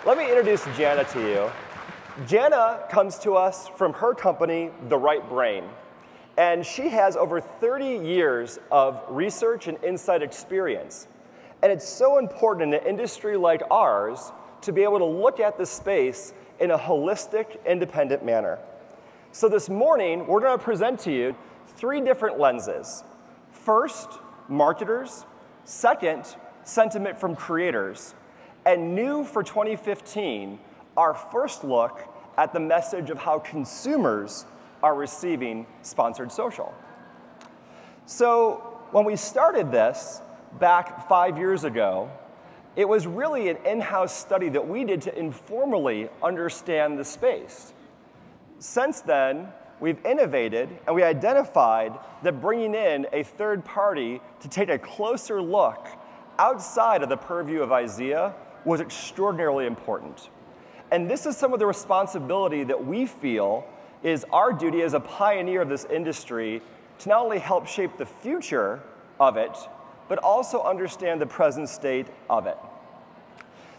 let me introduce Jana to you. Jana comes to us from her company, The Right Brain. And she has over 30 years of research and insight experience. And it's so important in an industry like ours to be able to look at the space in a holistic, independent manner. So this morning, we're going to present to you 3 different lenses. First, marketers. Second, sentiment from creators. And new for 2015, our first look at the message of how consumers are receiving sponsored social. So when we started this back 5 years ago, it was really an in-house study that we did to informally understand the space. Since then, we've innovated and we identified that bringing in a third party to take a closer look outside of the purview of IZEA was extraordinarily important. And this is some of the responsibility that we feel is our duty as a pioneer of this industry to not only help shape the future of it, but also understand the present state of it.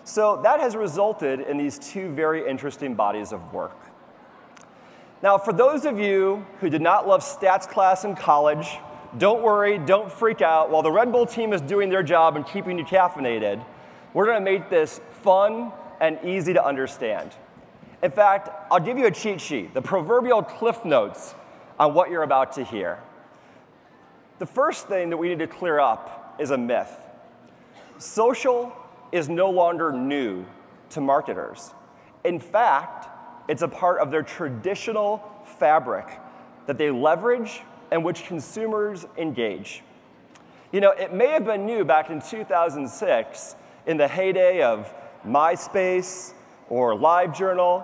So that has resulted in these 2 very interesting bodies of work. Now, for those of you who did not love stats class in college, don't worry, don't freak out. While the Red Bull team is doing their job and keeping you caffeinated, we're going to make this fun and easy to understand. In fact, I'll give you a cheat sheet, the proverbial cliff notes on what you're about to hear. The first thing that we need to clear up is a myth. Social is no longer new to marketers. In fact, it's a part of their traditional fabric that they leverage and which consumers engage. You know, it may have been new back in 2006 in the heyday of MySpace or LiveJournal,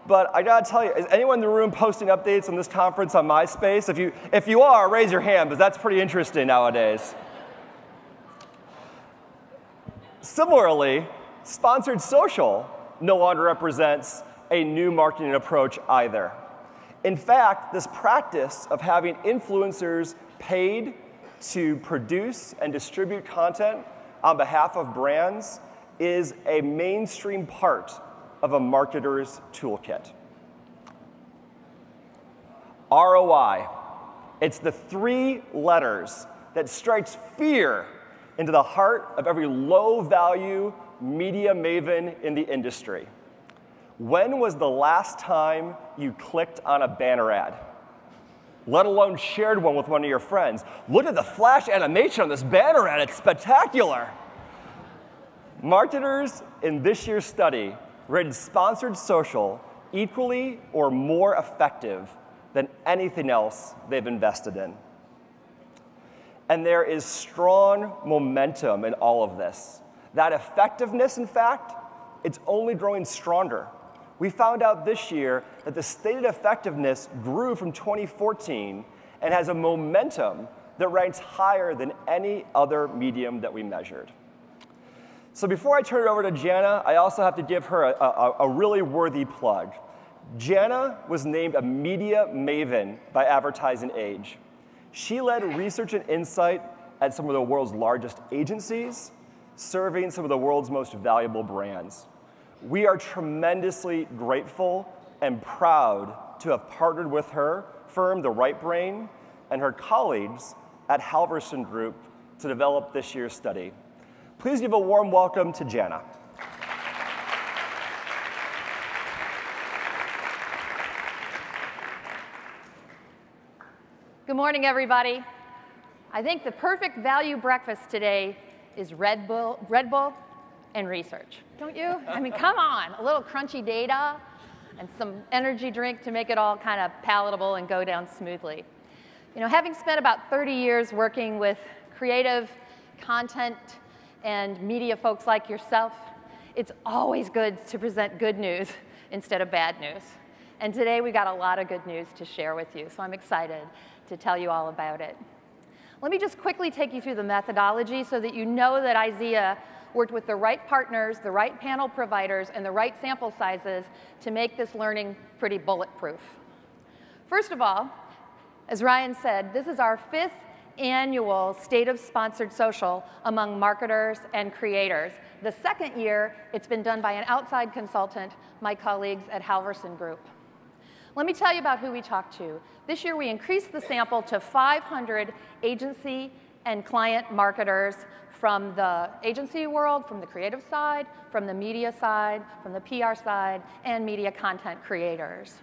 but I gotta tell you, is anyone in the room posting updates on this conference on MySpace? If you are, raise your hand, because that's pretty interesting nowadays. Similarly, sponsored social no longer represents a new marketing approach either. In fact, this practice of having influencers paid to produce and distribute content on behalf of brands is a mainstream part of a marketer's toolkit. ROI. It's the 3 letters that strikes fear into the heart of every low-value media maven in the industry. When was the last time you clicked on a banner ad? Let alone shared one with one of your friends. Look at the flash animation on this banner ad, it's spectacular. Marketers in this year's study rated sponsored social equally or more effective than anything else they've invested in. And there is strong momentum in all of this. That effectiveness, in fact, it's only growing stronger. We found out this year that the stated effectiveness grew from 2014 and has a momentum that ranks higher than any other medium that we measured. So before I turn it over to Jana, I also have to give her a really worthy plug. Jana was named a media maven by Advertising Age. She led research and insight at some of the world's largest agencies, serving some of the world's most valuable brands. We are tremendously grateful and proud to have partnered with her firm, The Right Brain, and her colleagues at Halverson Group to develop this year's study. Please give a warm welcome to Jana. Good morning, everybody. I think the perfect value breakfast today is Red Bull and research, don't you? I mean, come on, a little crunchy data and some energy drink to make it all kind of palatable and go down smoothly. You know, having spent about 30 years working with creative content and media folks like yourself, it's always good to present good news instead of bad news. And today we got a lot of good news to share with you, so I'm excited to tell you all about it. Let me just quickly take you through the methodology so that you know that IZEA worked with the right partners, the right panel providers, and the right sample sizes to make this learning pretty bulletproof. First of all, as Ryan said, this is our 5th annual State of Sponsored Social among marketers and creators. The second year, it's been done by an outside consultant, my colleagues at Halverson Group. Let me tell you about who we talked to. This year, we increased the sample to 500 agency and client marketers from the agency world, from the creative side, from the media side, from the PR side, and media content creators.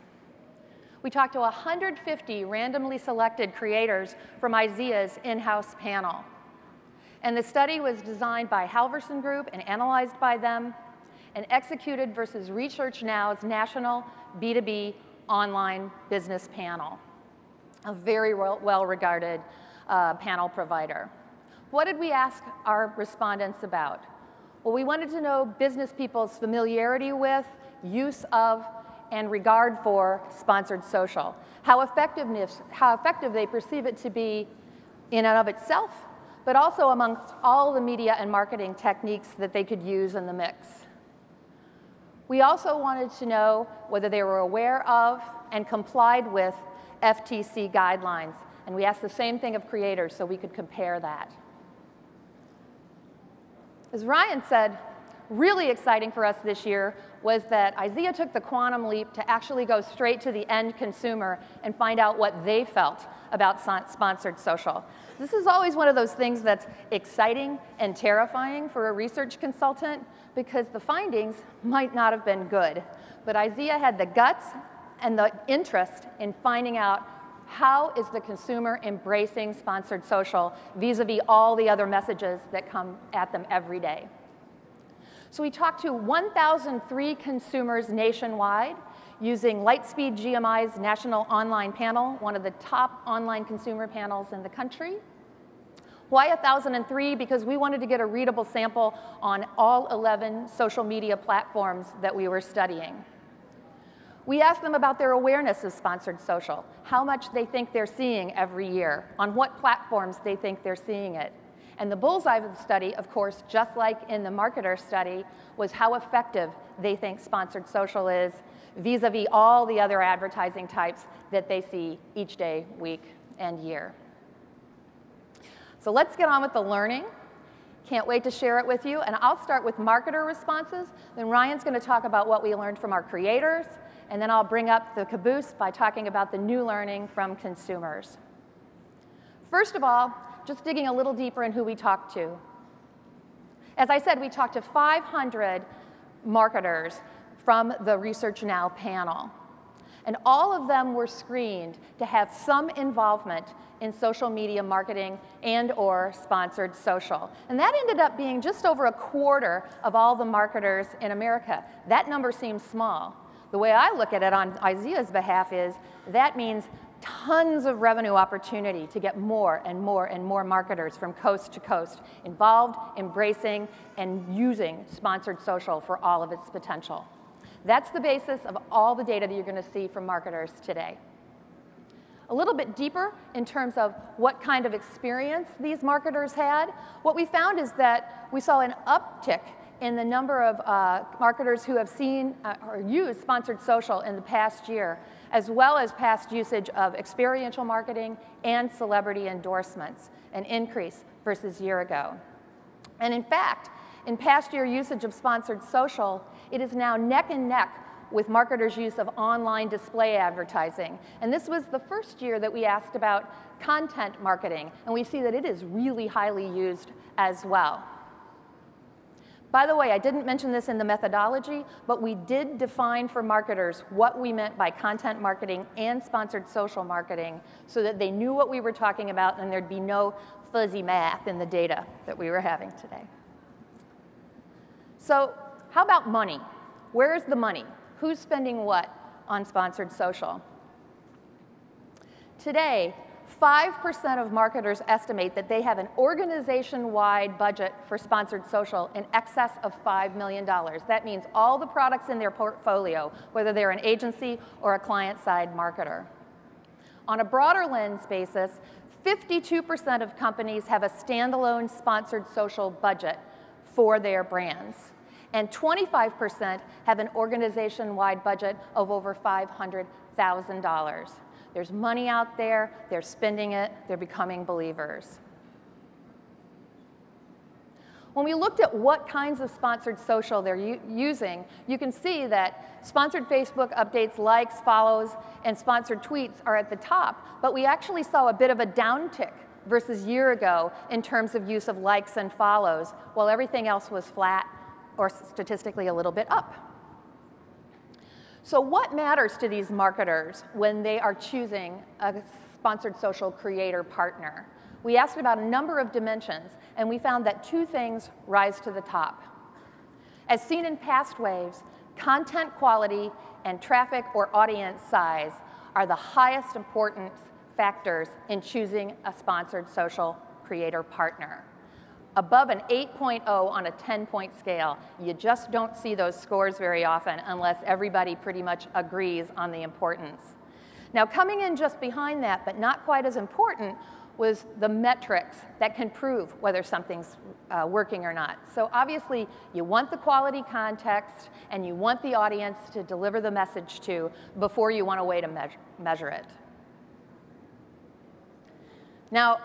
We talked to 150 randomly selected creators from IZEA's in-house panel. And the study was designed by Halverson Group and analyzed by them and executed versus Research Now's national B2B online business panel, a very well-regarded panel provider. What did we ask our respondents about? Well, we wanted to know business people's familiarity with, use of, and regard for sponsored social, how effective they perceive it to be in and of itself, but also amongst all the media and marketing techniques that they could use in the mix. We also wanted to know whether they were aware of and complied with FTC guidelines, and we asked the same thing of creators so we could compare that. As Ryan said, really exciting for us this year was that IZEA took the quantum leap to actually go straight to the end consumer and find out what they felt about sponsored social. This is always one of those things that's exciting and terrifying for a research consultant because the findings might not have been good. But IZEA had the guts and the interest in finding out how is the consumer embracing sponsored social vis-a-vis all the other messages that come at them every day. So we talked to 1,003 consumers nationwide using Lightspeed GMI's National Online Panel, one of the top online consumer panels in the country. Why 1,003? Because we wanted to get a readable sample on all 11 social media platforms that we were studying. We asked them about their awareness of sponsored social, how much they think they're seeing every year, on what platforms they think they're seeing it. And the bullseye of the study, of course, just like in the marketer study, was how effective they think sponsored social is vis-a-vis all the other advertising types that they see each day, week, and year. So let's get on with the learning. Can't wait to share it with you. And I'll start with marketer responses. Then Ryan's going to talk about what we learned from our creators. And then I'll bring up the caboose by talking about the new learning from consumers. First of all, just digging a little deeper in who we talked to. As I said, we talked to 500 marketers from the Research Now panel. And all of them were screened to have some involvement in social media marketing and or sponsored social. And that ended up being just over a quarter of all the marketers in America. That number seems small. The way I look at it on IZEA's behalf is that means tons of revenue opportunity to get more and more and more marketers from coast to coast involved, embracing, and using sponsored social for all of its potential. That's the basis of all the data that you're going to see from marketers today. A little bit deeper in terms of what kind of experience these marketers had, what we found is that we saw an uptick in the number of marketers who have seen or used sponsored social in the past year, as well as past usage of experiential marketing and celebrity endorsements, an increase versus a year ago. And in fact, in past year usage of sponsored social, it is now neck and neck with marketers' use of online display advertising. And this was the first year that we asked about content marketing, and we see that it is really highly used as well. By the way, I didn't mention this in the methodology, but we did define for marketers what we meant by content marketing and sponsored social marketing so that they knew what we were talking about and there'd be no fuzzy math in the data that we were having today. So how about money? Where is the money? Who's spending what on sponsored social? Today, 5% of marketers estimate that they have an organization-wide budget for sponsored social in excess of $5 million. That means all the products in their portfolio, whether they're an agency or a client-side marketer. On a broader lens basis, 52% of companies have a standalone sponsored social budget for their brands. And 25% have an organization-wide budget of over $500,000. There's money out there, they're spending it, they're becoming believers. When we looked at what kinds of sponsored social they're using, you can see that sponsored Facebook updates, likes, follows, and sponsored tweets are at the top, but we actually saw a bit of a downtick versus a year ago in terms of use of likes and follows, while everything else was flat or statistically a little bit up. So what matters to these marketers when they are choosing a sponsored social creator partner? We asked about a number of dimensions, and we found that two things rise to the top. As seen in past waves, content quality and traffic or audience size are the highest importance factors in choosing a sponsored social creator partner. Above an 8.0 on a 10-point scale, you just don't see those scores very often unless everybody pretty much agrees on the importance. Now, coming in just behind that, but not quite as important, was the metrics that can prove whether something's working or not. So obviously, you want the quality context, and you want the audience to deliver the message to before you want a way to measure it. Now,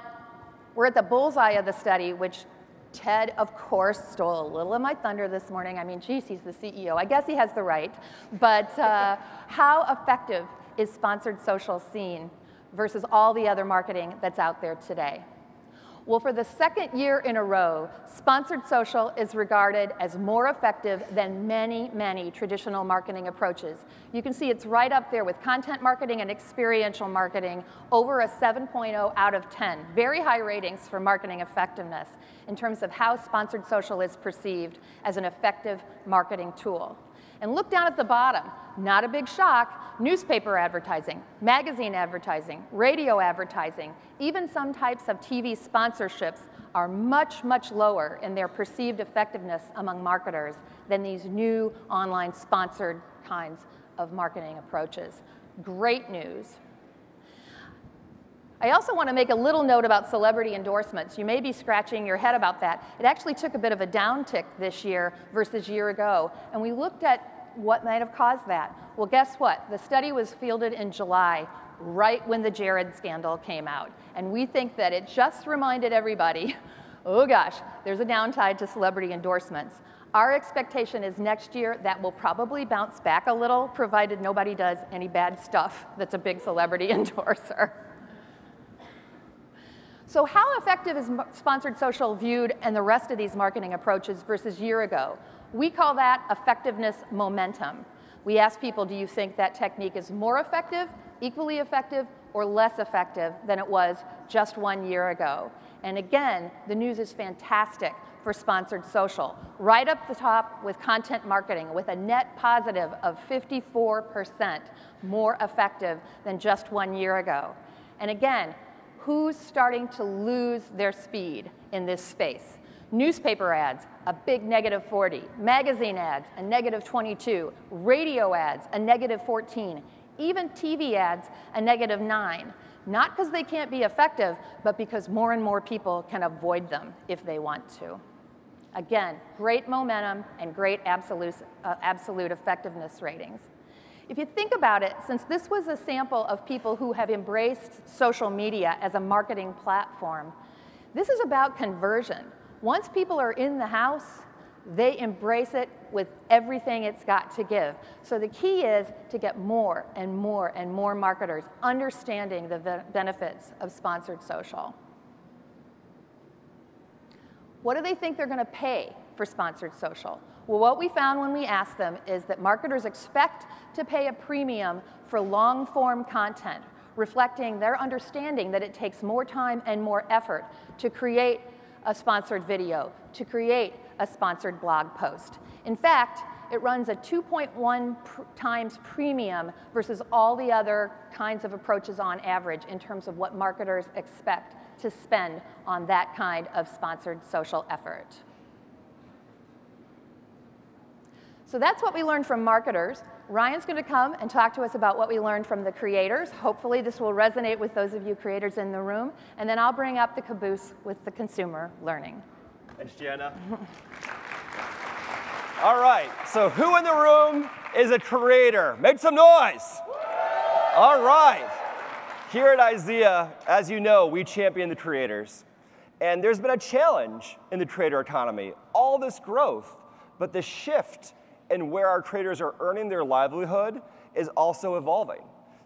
we're at the bullseye of the study, which Ted, of course, stole a little of my thunder this morning. I mean, geez, he's the CEO. I guess he has the right. But how effective is sponsored social seen versus all the other marketing that's out there today? Well, for the second year in a row, sponsored social is regarded as more effective than many, many traditional marketing approaches. You can see it's right up there with content marketing and experiential marketing, over a 7.0 out of 10. Very high ratings for marketing effectiveness in terms of how sponsored social is perceived as an effective marketing tool. And look down at the bottom, not a big shock, newspaper advertising, magazine advertising, radio advertising, even some types of TV sponsorships are much, much lower in their perceived effectiveness among marketers than these new online sponsored kinds of marketing approaches. Great news. I also want to make a little note about celebrity endorsements. You may be scratching your head about that. It actually took a bit of a downtick this year versus a year ago, and we looked at what might have caused that. Well, guess what? The study was fielded in July, right when the Jared scandal came out, and we think that it just reminded everybody, oh gosh, there's a downside to celebrity endorsements. Our expectation is next year that will probably bounce back a little, provided nobody does any bad stuff that's a big celebrity endorser. So how effective is sponsored social viewed and the rest of these marketing approaches versus a year ago? We call that effectiveness momentum. We ask people, do you think that technique is more effective, equally effective, or less effective than it was just 1 year ago? And again, the news is fantastic for sponsored social. Right up the top with content marketing, with a net positive of 54% more effective than just 1 year ago. And again, who's starting to lose their speed in this space? Newspaper ads, a big -40. Magazine ads, a -22. Radio ads, a -14. Even TV ads, a -9. Not because they can't be effective, but because more and more people can avoid them if they want to. Again, great momentum and great absolute effectiveness ratings. If you think about it, since this was a sample of people who have embraced social media as a marketing platform, this is about conversion. Once people are in the house, they embrace it with everything it's got to give. So the key is to get more and more and more marketers understanding the benefits of sponsored social. What do they think they're going to pay for sponsored social? Well, what we found when we asked them is that marketers expect to pay a premium for long-form content, reflecting their understanding that it takes more time and more effort to create a sponsored video, to create a sponsored blog post. In fact, it runs a 2.1 times premium versus all the other kinds of approaches on average in terms of what marketers expect to spend on that kind of sponsored social effort. So that's what we learned from marketers. Ryan's going to come and talk to us about what we learned from the creators. Hopefully this will resonate with those of you creators in the room. And then I'll bring up the caboose with the consumer learning. Thanks, Gianna. All right, so who in the room is a creator? Make some noise. All right. Here at IZEA, as you know, we champion the creators. And there's been a challenge in the creator economy, all this growth, but the shift in where our creators are earning their livelihood is also evolving.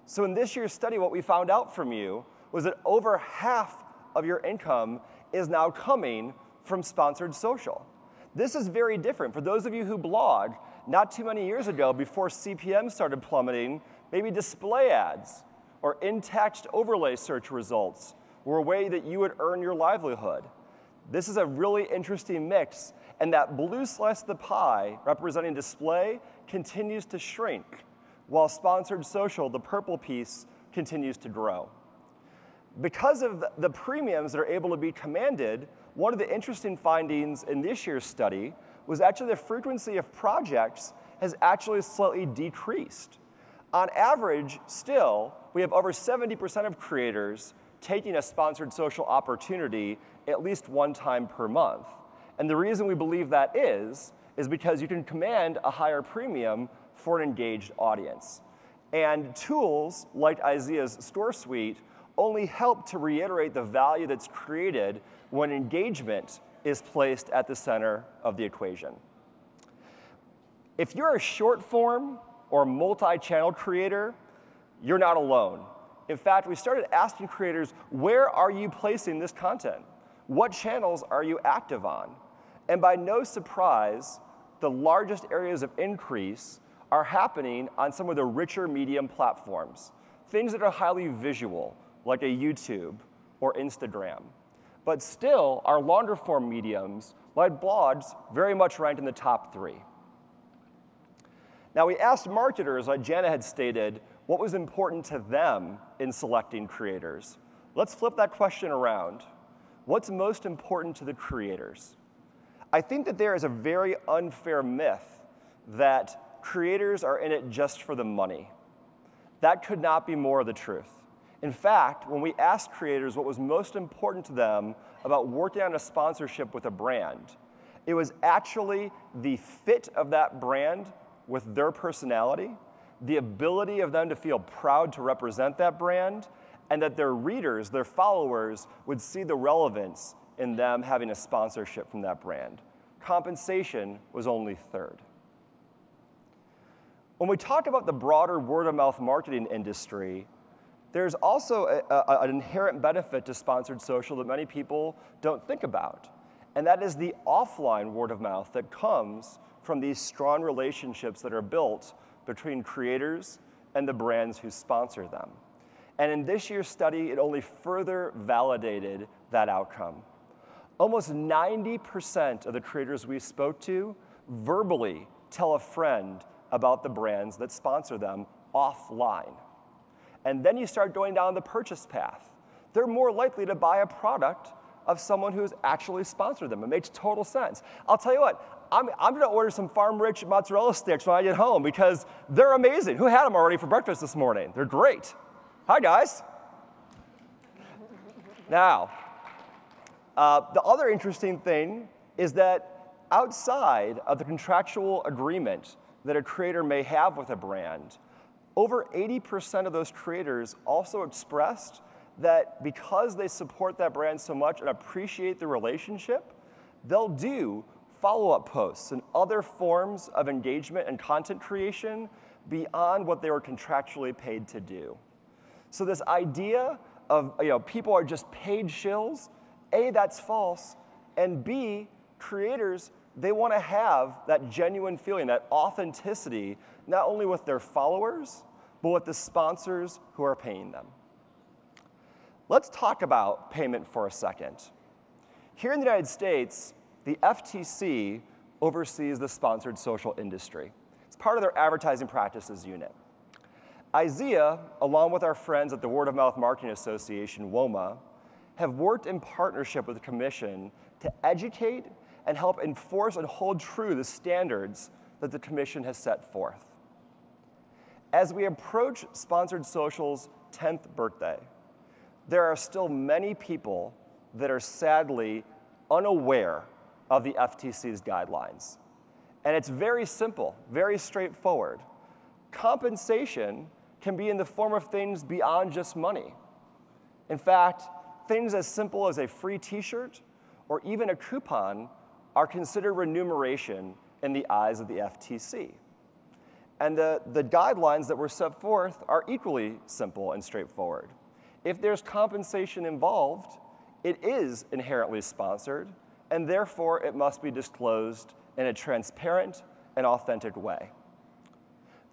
So in this year's study, what we found out from you was that over half of your income is now coming from sponsored social. This is very different. For those of you who blog, not too many years ago, before CPM started plummeting, maybe display ads or in-text overlay search results were a way that you would earn your livelihood. This is a really interesting mix, and that blue slice of the pie representing display continues to shrink, while sponsored social, the purple piece, continues to grow. Because of the premiums that are able to be commanded, one of the interesting findings in this year's study was actually the frequency of projects has actually slightly decreased. On average, still, we have over 70% of creators taking a sponsored social opportunity at least one time per month. And the reason we believe that is because you can command a higher premium for an engaged audience. And tools like IZEA's Store Suite only help to reiterate the value that's created when engagement is placed at the center of the equation. If you're a short form or multi-channel creator, you're not alone. In fact, we started asking creators, where are you placing this content? What channels are you active on? And by no surprise, the largest areas of increase are happening on some of the richer medium platforms, things that are highly visual, like a YouTube or Instagram. But still, our longer form mediums, like blogs, very much ranked in the top 3. Now, we asked marketers, like Jana had stated, what was important to them in selecting creators. Let's flip that question around. What's most important to the creators? I think that there is a very unfair myth that creators are in it just for the money. That could not be more of the truth. In fact, when we asked creators what was most important to them about working on a sponsorship with a brand, it was actually the fit of that brand with their personality, the ability of them to feel proud to represent that brand, and that their readers, their followers, would see the relevance in them having a sponsorship from that brand. Compensation was only third. When we talk about the broader word-of-mouth marketing industry, there's also an inherent benefit to sponsored social that many people don't think about, and that is the offline word-of-mouth that comes from these strong relationships that are built between creators and the brands who sponsor them. And in this year's study, it only further validated that outcome. Almost 90% of the creators we spoke to verbally tell a friend about the brands that sponsor them offline. And then you start going down the purchase path. They're more likely to buy a product of someone who's actually sponsored them. It makes total sense. I'll tell you what, I'm going to order some Farm Rich mozzarella sticks when I get home because they're amazing. Who had them already for breakfast this morning? They're great. Hi, guys. Now, the other interesting thing is that outside of the contractual agreement that a creator may have with a brand, over 80% of those creators also expressed that because they support that brand so much and appreciate the relationship, they'll do follow-up posts and other forms of engagement and content creation beyond what they were contractually paid to do. So this idea of people are just paid shills, A, that's false, and B, creators, they want to have that genuine feeling, that authenticity, not only with their followers, but with the sponsors who are paying them. Let's talk about payment for a second. Here in the United States, the FTC oversees the sponsored social industry. It's part of their advertising practices unit. IZEA, along with our friends at the Word of Mouth Marketing Association, WOMA, have worked in partnership with the Commission to educate and help enforce and hold true the standards that the Commission has set forth. As we approach Sponsored Social's 10th birthday, there are still many people that are sadly unaware of the FTC's guidelines. And it's very simple, very straightforward. Compensation can be in the form of things beyond just money. In fact, things as simple as a free t-shirt or even a coupon are considered remuneration in the eyes of the FTC. And the guidelines that were set forth are equally simple and straightforward. If there's compensation involved, it is inherently sponsored, and therefore it must be disclosed in a transparent and authentic way.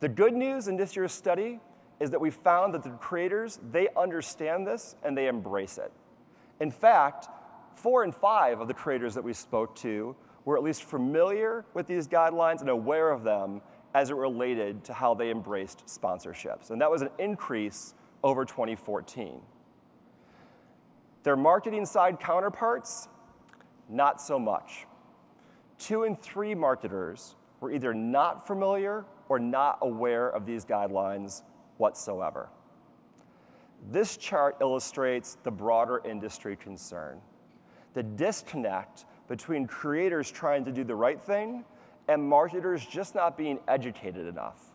The good news in this year's study is that we found that the creators, they understand this and they embrace it. In fact, 4 in 5 of the creators that we spoke to were at least familiar with these guidelines and aware of them as it related to how they embraced sponsorships. And that was an increase over 2014. Their marketing side counterparts, not so much. 2 in 3 marketers were either not familiar or not aware of these guidelines whatsoever. This chart illustrates the broader industry concern, the disconnect between creators trying to do the right thing and marketers just not being educated enough.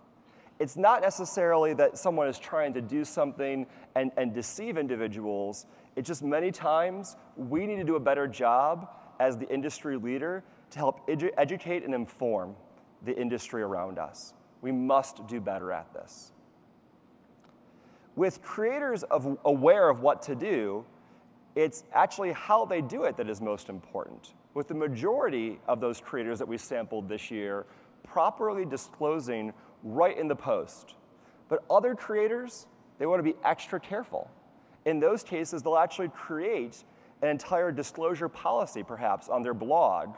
It's not necessarily that someone is trying to do something and deceive individuals. It's just many times we need to do a better job as the industry leader to help educate and inform the industry around us. We must do better at this. With creators aware of what to do, it's actually how they do it that is most important. With the majority of those creators that we sampled this year properly disclosing right in the post. But other creators, they want to be extra careful. In those cases, they'll actually create an entire disclosure policy, perhaps, on their blog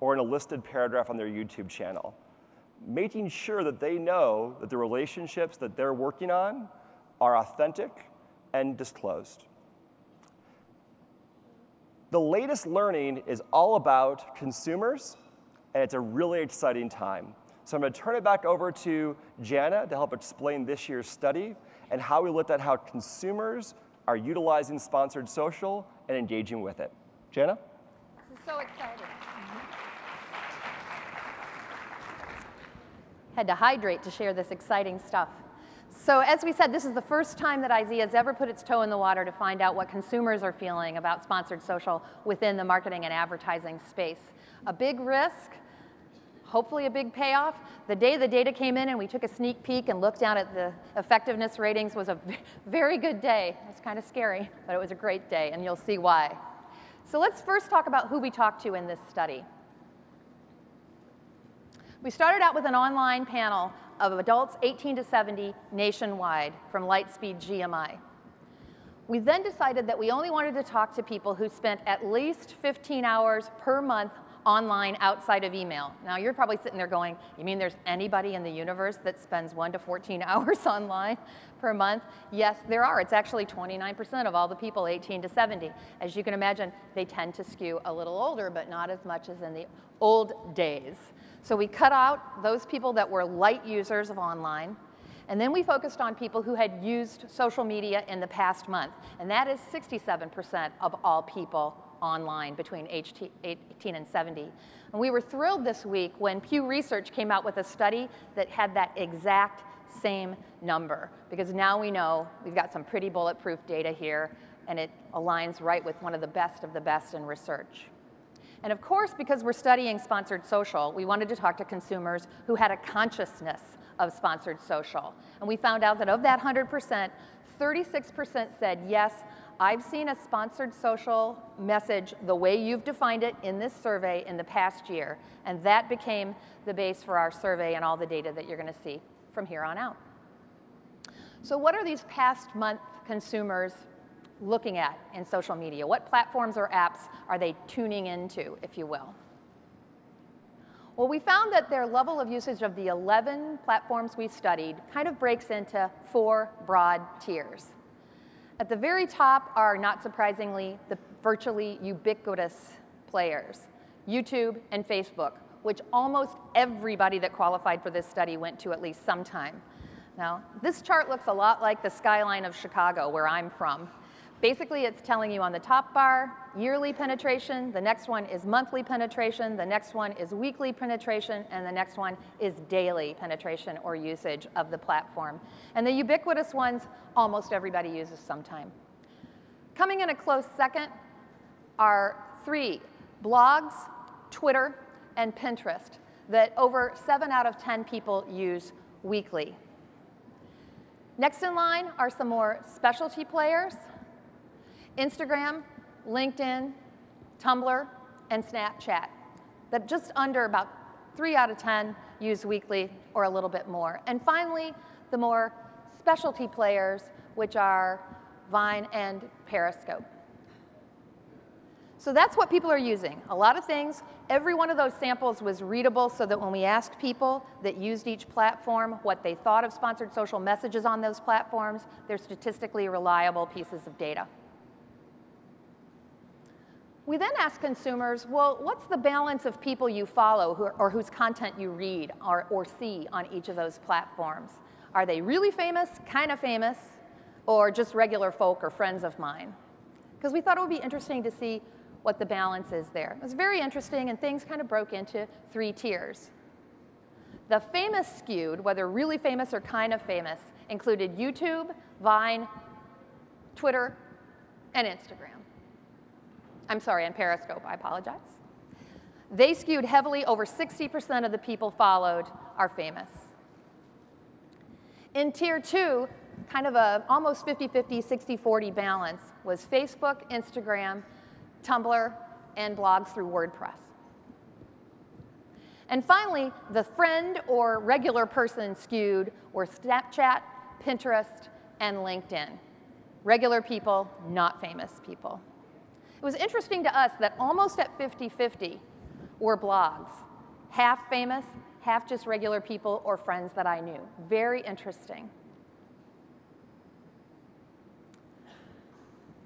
or in a listed paragraph on their YouTube channel, making sure that they know that the relationships that they're working on are authentic and disclosed. The latest learning is all about consumers, and it's a really exciting time. So I'm going to turn it back over to Jana to help explain this year's study and how we looked at how consumers are utilizing sponsored social and engaging with it. Jana? This is so exciting. Had to hydrate to share this exciting stuff. So as we said, this is the first time that IZEA has ever put its toe in the water to find out what consumers are feeling about sponsored social within the marketing and advertising space. A big risk, hopefully a big payoff. The day the data came in and we took a sneak peek and looked down at the effectiveness ratings was a very good day. It was kind of scary, but it was a great day, and you'll see why. So let's first talk about who we talked to in this study. We started out with an online panel of adults 18 to 70 nationwide from Lightspeed GMI. We then decided that we only wanted to talk to people who spent at least 15 hours per month online outside of email. Now you're probably sitting there going, you mean there's anybody in the universe that spends 1 to 14 hours online per month? Yes, there are. It's actually 29% of all the people 18 to 70. As you can imagine, they tend to skew a little older, but not as much as in the old days. So we cut out those people that were light users of online, and then we focused on people who had used social media in the past month, and that is 67% of all people online between age 18 and 70. And we were thrilled this week when Pew Research came out with a study that had that exact same number, because now we know we've got some pretty bulletproof data here, and it aligns right with one of the best in research. And of course, because we're studying sponsored social, we wanted to talk to consumers who had a consciousness of sponsored social. And we found out that of that 100%, 36% said, yes, I've seen a sponsored social message the way you've defined it in this survey in the past year. And that became the base for our survey and all the data that you're going to see from here on out. So what are these past month consumers looking at in social media? What platforms or apps are they tuning into, if you will? Well, we found that their level of usage of the 11 platforms we studied kind of breaks into 4 broad tiers. At the very top are, not surprisingly, the virtually ubiquitous players, YouTube and Facebook, which almost everybody that qualified for this study went to at least sometime. Now, this chart looks a lot like the skyline of Chicago, where I'm from. Basically, it's telling you on the top bar, yearly penetration, the next one is monthly penetration, the next one is weekly penetration, and the next one is daily penetration or usage of the platform. And the ubiquitous ones, almost everybody uses sometime. Coming in a close second are 3, blogs, Twitter, and Pinterest, that over 7 out of 10 people use weekly. Next in line are some more specialty players: Instagram, LinkedIn, Tumblr, and Snapchat, that just under about 3 out of 10 use weekly or a little bit more. And finally, the more specialty players, which are Vine and Periscope. So that's what people are using, a lot of things. Every one of those samples was readable so that when we asked people that used each platform what they thought of sponsored social messages on those platforms, they're statistically reliable pieces of data. We then asked consumers, well, what's the balance of people you follow or whose content you read or see on each of those platforms? Are they really famous, kind of famous, or just regular folk or friends of mine? Because we thought it would be interesting to see what the balance is there. It was very interesting, and things kind of broke into 3 tiers. The famous skewed, whether really famous or kind of famous, included YouTube, Vine, Twitter, and Instagram. I'm sorry, and Periscope, I apologize. They skewed heavily. Over 60% of the people followed are famous. In tier 2, kind of a almost 50-50, 60-40 balance was Facebook, Instagram, Tumblr, and blogs through WordPress. And finally, the friend or regular person skewed were Snapchat, Pinterest, and LinkedIn. Regular people, not famous people. It was interesting to us that almost at 50-50 were blogs. Half famous, half just regular people or friends that I knew. Very interesting.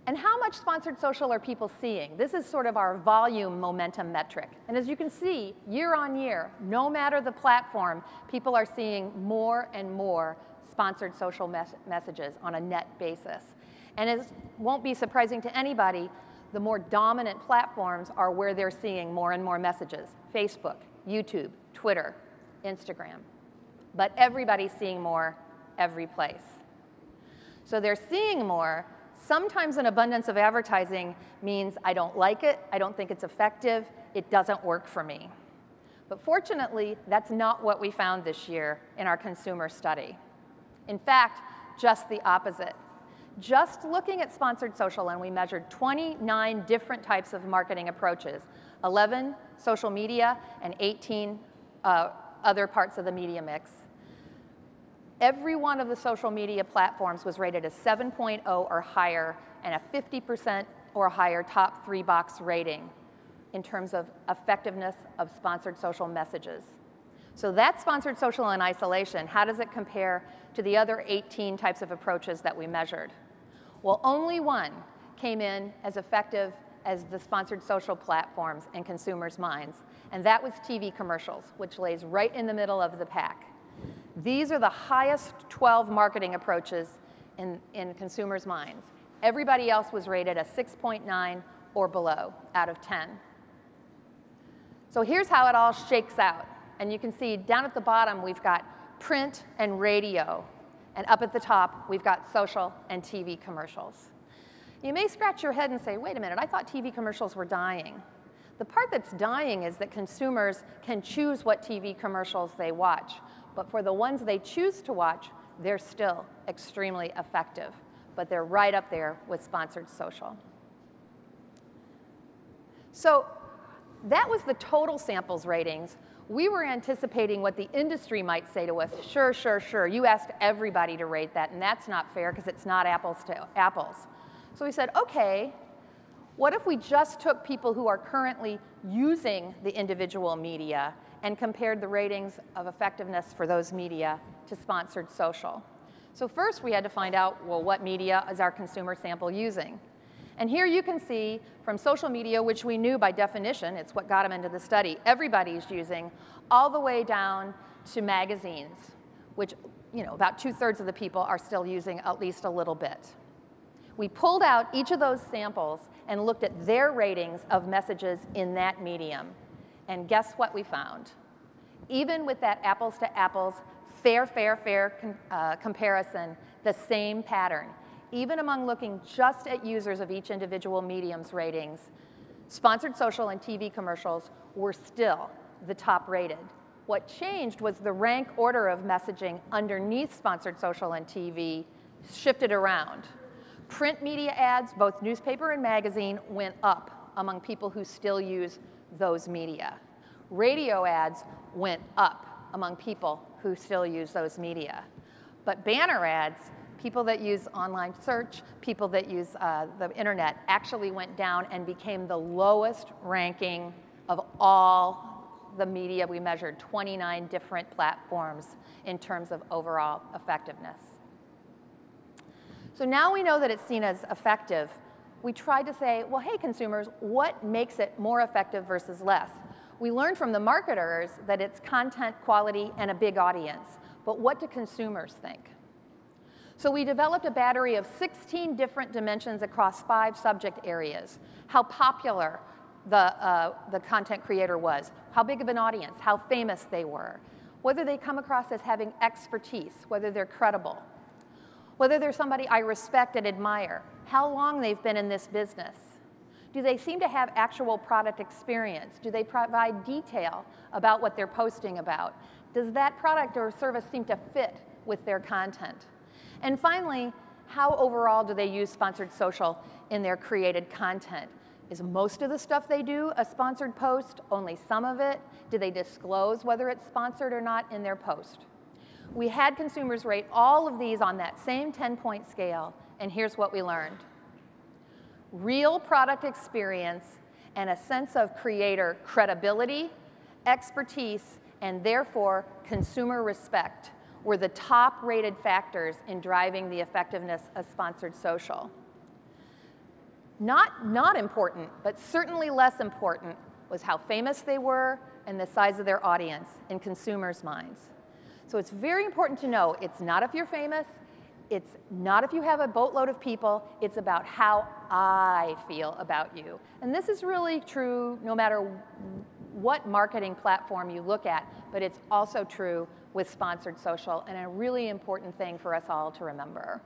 And how much sponsored social are people seeing? This is sort of our volume momentum metric. And as you can see, year on year, no matter the platform, people are seeing more and more sponsored social messages on a net basis. And it won't be surprising to anybody, the more dominant platforms are where they're seeing more and more messages: Facebook, YouTube, Twitter, Instagram. But everybody's seeing more every place. So they're seeing more. Sometimes an abundance of advertising means I don't like it, I don't think it's effective, it doesn't work for me. But fortunately, that's not what we found this year in our consumer study. In fact, just the opposite. Just looking at sponsored social, and we measured 29 different types of marketing approaches, 11 social media and 18 other parts of the media mix. Every one of the social media platforms was rated a 7.0 or higher and a 50% or higher top 3 box rating in terms of effectiveness of sponsored social messages. So that's sponsored social in isolation. How does it compare to the other 18 types of approaches that we measured? Well, only one came in as effective as the sponsored social platforms in consumers' minds, and that was TV commercials, which lays right in the middle of the pack. These are the highest 12 marketing approaches in consumers' minds. Everybody else was rated a 6.9 or below out of 10. So here's how it all shakes out. And you can see down at the bottom, we've got print and radio. And up at the top, we've got social and TV commercials. You may scratch your head and say, wait a minute, I thought TV commercials were dying. The part that's dying is that consumers can choose what TV commercials they watch. But for the ones they choose to watch, they're still extremely effective. But they're right up there with sponsored social. So that was the total samples ratings. We were anticipating what the industry might say to us. Sure, sure, sure. You asked everybody to rate that, and that's not fair because it's not apples to apples. So we said, OK, what if we just took people who are currently using the individual media and compared the ratings of effectiveness for those media to sponsored social? So first we had to find out, well, what media is our consumer sample using? And here you can see from social media, which we knew by definition, it's what got them into the study, everybody's using, all the way down to magazines, which about 2/3 of the people are still using at least a little bit. We pulled out each of those samples and looked at their ratings of messages in that medium. And guess what we found? Even with that apples to apples, fair comparison, the same pattern. even among looking just at users of each individual medium's ratings, sponsored social and TV commercials were still the top rated. What changed was the rank order of messaging underneath sponsored social and TV shifted around. Print media ads, both newspaper and magazine, went up among people who still use those media. Radio ads went up among people who still use those media. But banner ads, people that use online search, people that use the internet, actually went down and became the lowest ranking of all the media we measured, 29 different platforms in terms of overall effectiveness. So now we know that it's seen as effective. We tried to say, well, hey, consumers, what makes it more effective versus less? We learned from the marketers that it's content quality and a big audience. But what do consumers think? So we developed a battery of 16 different dimensions across 5 subject areas. How popular the content creator was, how big of an audience, how famous they were, whether they come across as having expertise, whether they're credible, whether they're somebody I respect and admire, how long they've been in this business. Do they seem to have actual product experience? Do they provide detail about what they're posting about? Does that product or service seem to fit with their content? And finally, how overall do they use sponsored social in their created content? Is most of the stuff they do a sponsored post, only some of it? Do they disclose whether it's sponsored or not in their post? We had consumers rate all of these on that same 10-point scale, and here's what we learned. Real product experience and a sense of creator credibility, expertise, and therefore consumer respect were the top-rated factors in driving the effectiveness of sponsored social. Not important, but certainly less important, was how famous they were and the size of their audience in consumers' minds. So it's very important to know it's not if you're famous, it's not if you have a boatload of people, it's about how I feel about you. And this is really true no matter what marketing platform you look at, but it's also true with sponsored social, and a really important thing for us all to remember.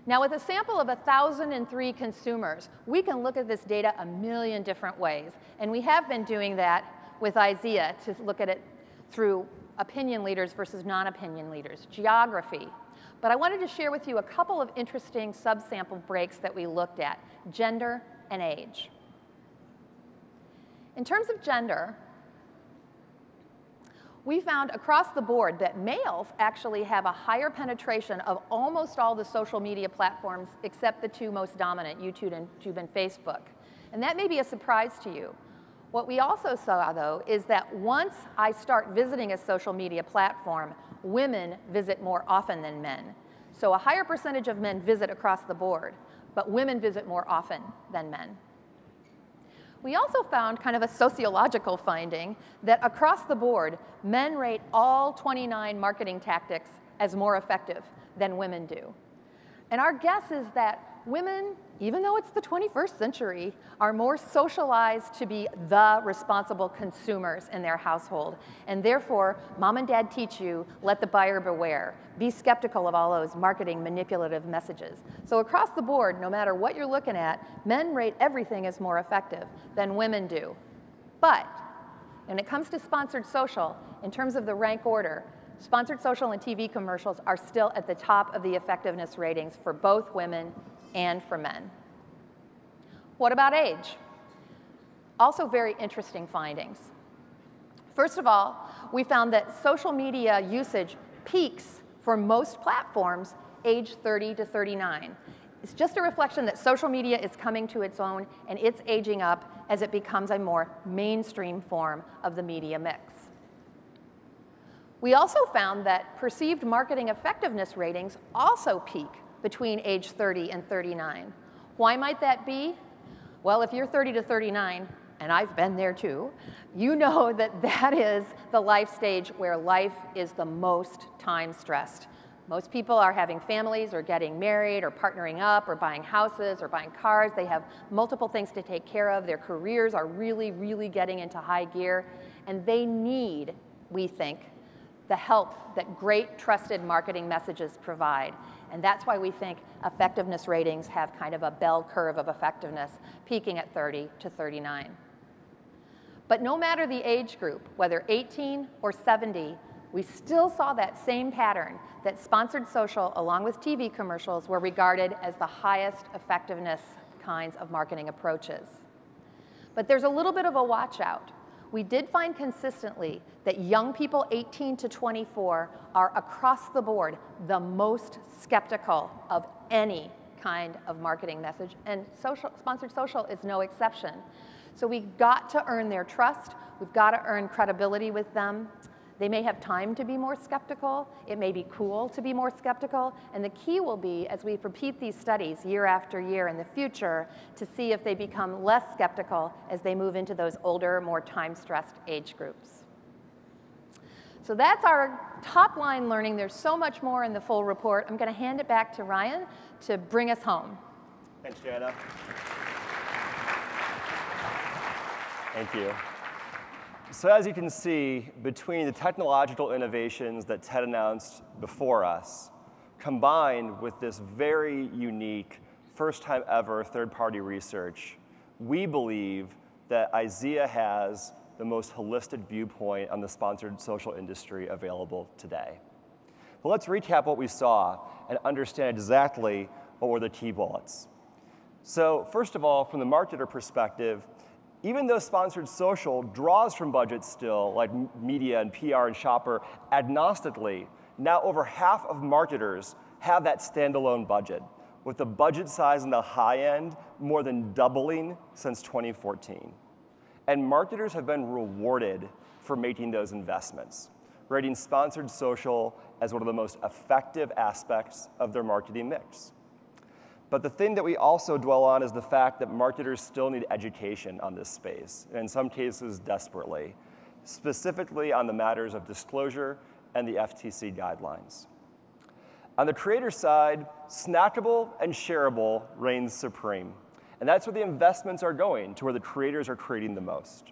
Now, with a sample of 1,003 consumers, we can look at this data a million different ways, and we have been doing that with IZEA to look at it through opinion leaders versus non-opinion leaders, geography. But I wanted to share with you a couple of interesting subsample breaks that we looked at, gender and age. In terms of gender, we found across the board that males actually have a higher penetration of almost all the social media platforms except the 2 most dominant, YouTube and Facebook. And that may be a surprise to you. What we also saw, though, is that once I start visiting a social media platform, women visit more often than men. So a higher percentage of men visit across the board, but women visit more often than men. We also found kind of a sociological finding that across the board, men rate all 29 marketing tactics as more effective than women do. And our guess is that women, even though it's the 21st century, are more socialized to be the responsible consumers in their household. And therefore, mom and dad teach you, let the buyer beware. Be skeptical of all those marketing manipulative messages. So across the board, no matter what you're looking at, men rate everything as more effective than women do. But when it comes to sponsored social, in terms of the rank order, sponsored social and TV commercials are still at the top of the effectiveness ratings for both women and for men. What about age? Also very interesting findings. First of all, we found that social media usage peaks for most platforms age 30 to 39. It's just a reflection that social media is coming to its own and it's aging up as it becomes a more mainstream form of the media mix. We also found that perceived marketing effectiveness ratings also peak between age 30 and 39. Why might that be? Well, if you're 30 to 39, and I've been there too, you know that that is the life stage where life is the most time stressed. Most people are having families or getting married or partnering up or buying houses or buying cars. They have multiple things to take care of. Their careers are really, really getting into high gear. And they need, we think, the help that great trusted marketing messages provide. And that's why we think effectiveness ratings have kind of a bell curve of effectiveness, peaking at 30 to 39. But no matter the age group, whether 18 or 70, we still saw that same pattern, that sponsored social, along with TV commercials, were regarded as the highest effectiveness kinds of marketing approaches. But there's a little bit of a watch out. We did find consistently that young people 18 to 24 are across the board the most skeptical of any kind of marketing message, and sponsored social is no exception. So we've got to earn their trust. We've got to earn credibility with them. They may have time to be more skeptical. It may be cool to be more skeptical. And the key will be, as we repeat these studies year after year in the future, to see if they become less skeptical as they move into those older, more time-stressed age groups. So that's our top line learning. There's so much more in the full report. I'm going to hand it back to Ryan to bring us home. Thanks, Jana. Thank you. So as you can see, between the technological innovations that Ted announced before us, combined with this very unique, first time ever third-party research, we believe that IZEA has the most holistic viewpoint on the sponsored social industry available today. But let's recap what we saw and understand exactly what were the key bullets. So first of all, from the marketer perspective, even though sponsored social draws from budgets still, like media and PR and shopper, agnostically, now over half of marketers have that standalone budget, with the budget size in the high end more than doubling since 2014. And marketers have been rewarded for making those investments, rating sponsored social as one of the most effective aspects of their marketing mix. But the thing that we also dwell on is the fact that marketers still need education on this space, and in some cases desperately, specifically on the matters of disclosure and the FTC guidelines. On the creator side, snackable and shareable reigns supreme. And that's where the investments are going, to where the creators are creating the most.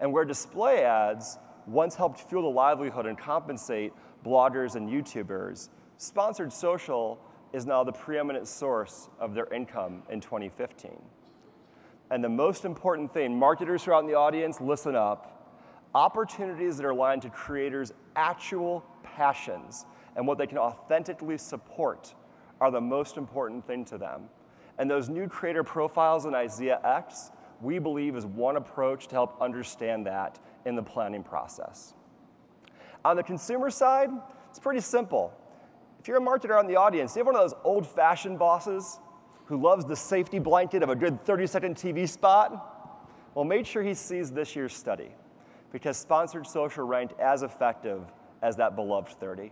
And where display ads once helped fuel the livelihood and compensate bloggers and YouTubers, sponsored social is now the preeminent source of their income in 2015. And the most important thing, marketers who are out in the audience, listen up. Opportunities that are aligned to creators' actual passions and what they can authentically support are the most important thing to them. And those new creator profiles in IZEAX, we believe, is one approach to help understand that in the planning process. On the consumer side, it's pretty simple. If you're a marketer in the audience, you have one of those old-fashioned bosses who loves the safety blanket of a good 30-second TV spot, well, make sure he sees this year's study, because sponsored social ranked as effective as that beloved 30.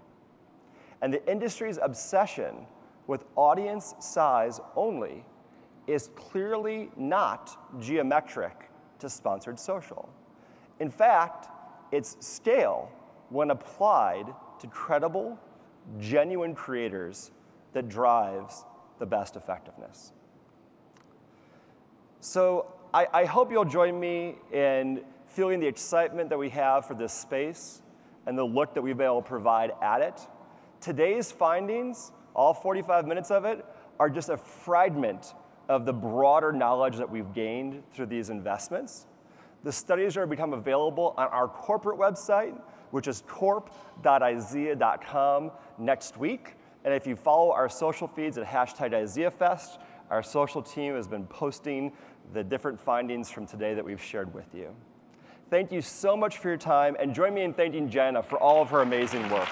And the industry's obsession with audience size only is clearly not geometric to sponsored social. In fact, it's scale when applied to credible, genuine creators that drives the best effectiveness. So I hope you'll join me in feeling the excitement that we have for this space and the look that we've been able to provide at it. Today's findings, all 45 minutes of it, are just a fragment of the broader knowledge that we've gained through these investments. The studies are going to become available on our corporate website, which is corp.izea.com next week. And if you follow our social feeds at #IZEAFest, our social team has been posting the different findings from today that we've shared with you. Thank you so much for your time, and join me in thanking Jenna for all of her amazing work.